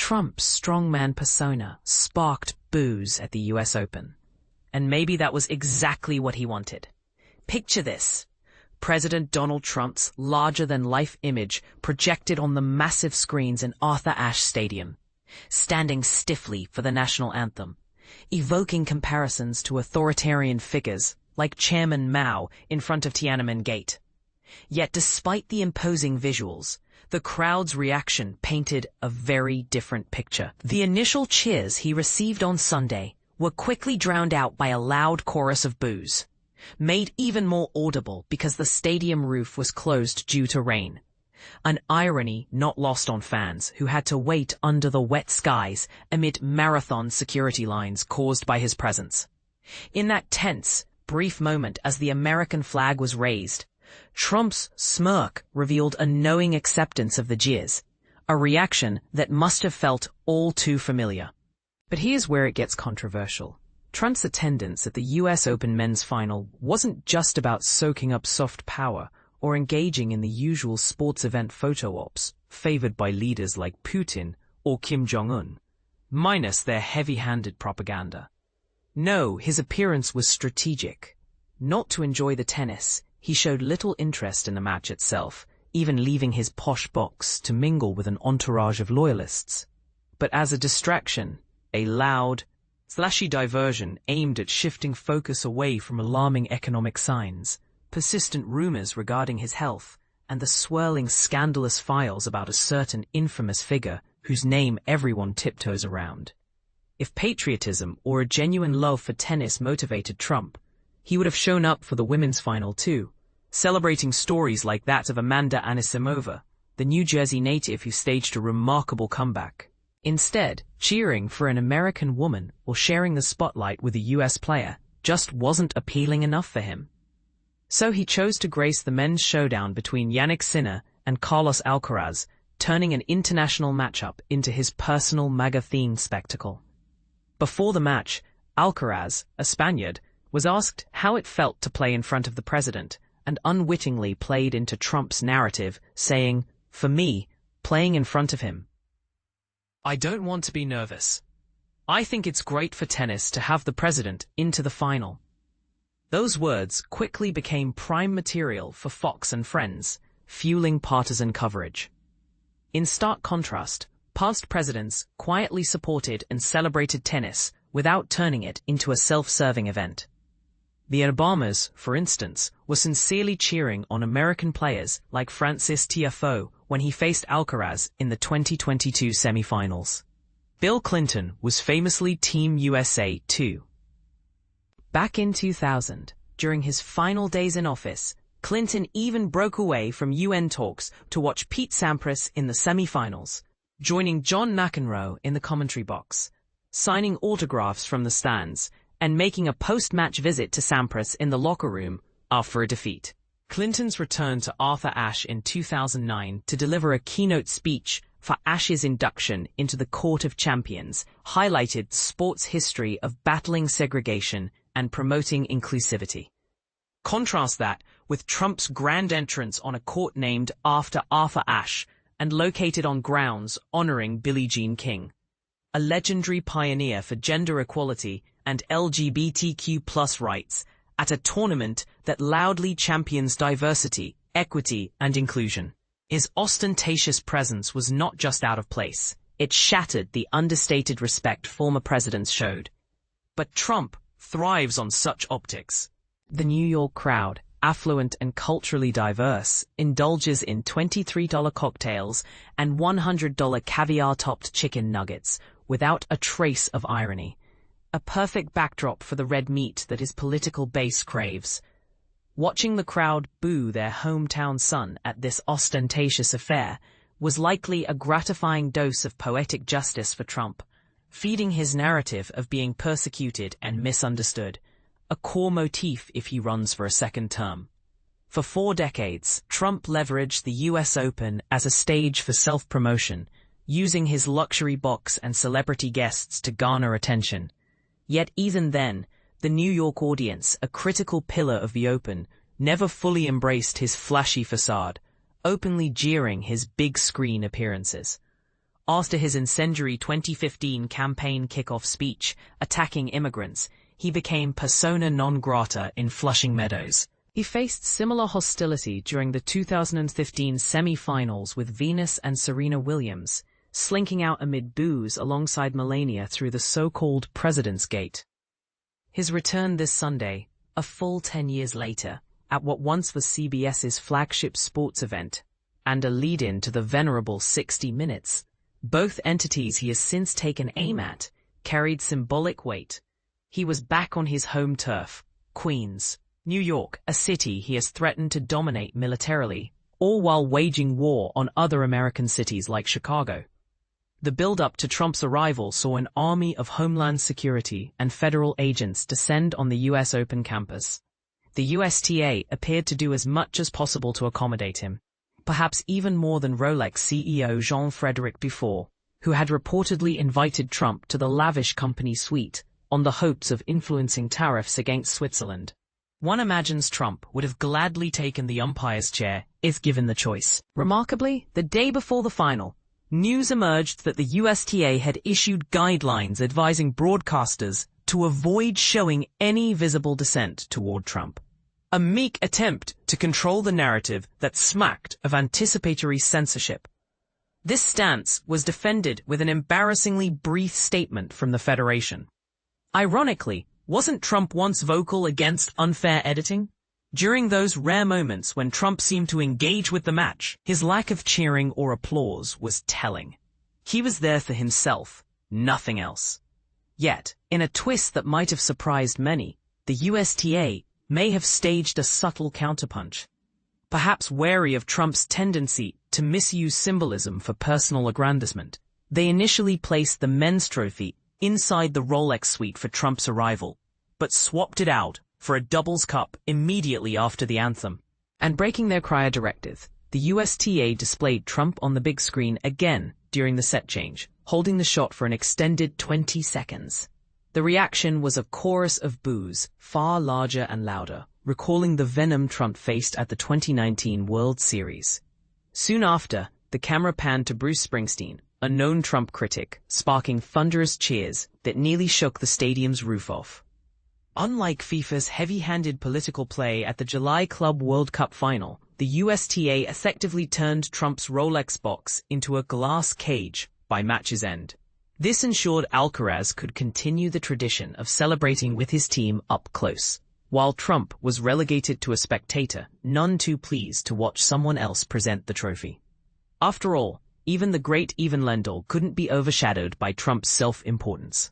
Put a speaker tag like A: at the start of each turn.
A: Trump's strongman persona sparked boos at the US Open. And maybe that was exactly what he wanted. Picture this. President Donald Trump's larger-than-life image projected on the massive screens in Arthur Ashe Stadium, standing stiffly for the national anthem, evoking comparisons to authoritarian figures like Chairman Mao in front of Tiananmen Gate. Yet despite the imposing visuals, the crowd's reaction painted a very different picture. The initial cheers he received on Sunday were quickly drowned out by a loud chorus of boos, made even more audible because the stadium roof was closed due to rain. An irony not lost on fans who had to wait under the wet skies amid marathon security lines caused by his presence. In that tense, brief moment as the American flag was raised, Trump's smirk revealed a knowing acceptance of the jeers, a reaction that must have felt all too familiar. But here's where it gets controversial. Trump's attendance at the US Open men's final wasn't just about soaking up soft power or engaging in the usual sports event photo ops favored by leaders like Putin or Kim Jong-un, minus their heavy-handed propaganda. No, his appearance was strategic. Not to enjoy the tennis, he showed little interest in the match itself, even leaving his posh box to mingle with an entourage of loyalists. But as a distraction, a loud, flashy diversion aimed at shifting focus away from alarming economic signs, persistent rumors regarding his health, and the swirling scandalous files about a certain infamous figure whose name everyone tiptoes around. If patriotism or a genuine love for tennis motivated Trump, he would have shown up for the women's final too, celebrating stories like that of Amanda Anisimova, the New Jersey native who staged a remarkable comeback. Instead, cheering for an American woman or sharing the spotlight with a US player just wasn't appealing enough for him. So he chose to grace the men's showdown between Jannik Sinner and Carlos Alcaraz, turning an international matchup into his personal MAGA-themed spectacle. Before the match, Alcaraz, a Spaniard, was asked how it felt to play in front of the president, and unwittingly played into Trump's narrative, saying, "For me, playing in front of him, I don't want to be nervous. I think it's great for tennis to have the president into the final." Those words quickly became prime material for Fox and Friends, fueling partisan coverage. In stark contrast, past presidents quietly supported and celebrated tennis without turning it into a self-serving event. The Obamas, for instance, were sincerely cheering on American players like Francis Tiafoe when he faced Alcaraz in the 2022 semifinals. Bill Clinton was famously Team USA too. Back in 2000, during his final days in office, Clinton even broke away from UN talks to watch Pete Sampras in the semifinals, joining John McEnroe in the commentary box, signing autographs from the stands, and making a post-match visit to Sampras in the locker room after a defeat. Clinton's return to Arthur Ashe in 2009 to deliver a keynote speech for Ashe's induction into the Court of Champions highlighted sports' history of battling segregation and promoting inclusivity. Contrast that with Trump's grand entrance on a court named after Arthur Ashe and located on grounds honoring Billie Jean King, a legendary pioneer for gender equality and LGBTQ+ rights, at a tournament that loudly champions diversity, equity, and inclusion. His ostentatious presence was not just out of place, it shattered the understated respect former presidents showed. But Trump thrives on such optics. The New York crowd, affluent and culturally diverse, indulges in $23 cocktails and $100 caviar-topped chicken nuggets without a trace of irony. A perfect backdrop for the red meat that his political base craves. Watching the crowd boo their hometown son at this ostentatious affair was likely a gratifying dose of poetic justice for Trump, feeding his narrative of being persecuted and misunderstood, a core motif if he runs for a second term. For 4 decades, Trump leveraged the US Open as a stage for self-promotion, using his luxury box and celebrity guests to garner attention. Yet even then, the New York audience, a critical pillar of the Open, never fully embraced his flashy facade, openly jeering his big-screen appearances. After his incendiary 2015 campaign kickoff speech attacking immigrants, he became persona non grata in Flushing Meadows. He faced similar hostility during the 2015 semi-finals with Venus and Serena Williams, slinking out amid boos alongside Melania through the so-called President's Gate. His return this Sunday, a full 10 years later, at what once was CBS's flagship sports event, and a lead-in to the venerable 60 Minutes, both entities he has since taken aim at, carried symbolic weight. He was back on his home turf, Queens, New York, a city he has threatened to dominate militarily, all while waging war on other American cities like Chicago. The build-up to Trump's arrival saw an army of Homeland Security and federal agents descend on the US Open campus. The USTA appeared to do as much as possible to accommodate him, perhaps even more than Rolex CEO Jean-Frédéric Dufour, who had reportedly invited Trump to the lavish company suite on the hopes of influencing tariffs against Switzerland. One imagines Trump would have gladly taken the umpire's chair if given the choice. Remarkably, the day before the final, news emerged that the USTA had issued guidelines advising broadcasters to avoid showing any visible dissent toward Trump. A meek attempt to control the narrative that smacked of anticipatory censorship. This stance was defended with an embarrassingly brief statement from the Federation. Ironically, wasn't Trump once vocal against unfair editing? During those rare moments when Trump seemed to engage with the match, his lack of cheering or applause was telling. He was there for himself, nothing else. Yet, in a twist that might have surprised many, the USTA may have staged a subtle counterpunch. Perhaps wary of Trump's tendency to misuse symbolism for personal aggrandizement, they initially placed the men's trophy inside the Rolex suite for Trump's arrival, but swapped it out for a doubles cup immediately after the anthem. And breaking their prior directive, the USTA displayed Trump on the big screen again during the set change, holding the shot for an extended 20 seconds. The reaction was a chorus of boos, far larger and louder, recalling the venom Trump faced at the 2019 World Series. Soon after, the camera panned to Bruce Springsteen, a known Trump critic, sparking thunderous cheers that nearly shook the stadium's roof off. Unlike FIFA's heavy-handed political play at the July Club World Cup final, the USTA effectively turned Trump's Rolex box into a glass cage by match's end. This ensured Alcaraz could continue the tradition of celebrating with his team up close, while Trump was relegated to a spectator, none too pleased to watch someone else present the trophy. After all, even the great Ivan Lendl couldn't be overshadowed by Trump's self-importance.